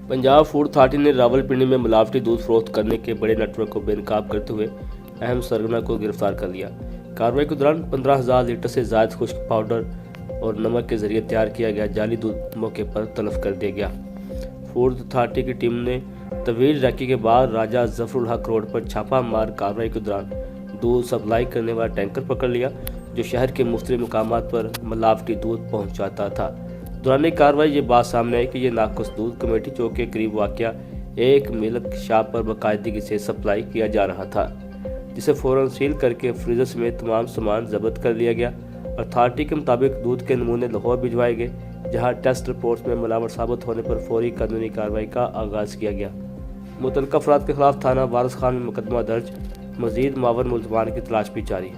Punjab food authority ने रावलपिंडी में मिलावटी दूध फरोख्त करने के बड़े नेटवर्क को बेनकाब करते हुए अहम सरगना को गिरफ्तार कर लिया। कार्रवाई के दौरान 15,000 लीटर से ज़ायद खुश्क पाउडर और नमक के जरिए तैयार किया गया जाली दूध मौके पर तलब कर दिया गया। फूड अथॉरिटी की टीम ने तवील रैकी के बाद राजा जफरुल हक रोड पर छापा मार कार्रवाई के दौरान दूध सप्लाई करने वाला टैंकर पकड़ लिया, जो शहर के मुख्तलिफ मुकामात पर मिलावटी दूध पहुँचाता था। दौरान कार्रवाई ये बात सामने आई कि यह नाकुस दूध कमेटी चौक के करीब वाक़या एक मिल्क शॉप पर बाकायदगी से सप्लाई किया जा रहा था, जिसे फौरन सील करके फ्रीजर समेत तमाम सामान जब्त कर लिया गया। अथॉरिटी के मुताबिक दूध के नमूने लाहौर भिजवाए गए, जहां टेस्ट रिपोर्ट्स में मिलावट साबित होने पर फौरी कानूनी कार्रवाई का आगाज़ किया गया। मुतल्लिक़ अफराद के खिलाफ थाना वारिस खान में मुकदमा दर्ज, मज़ीद मावन मुलज़मान की तलाश भी जारी।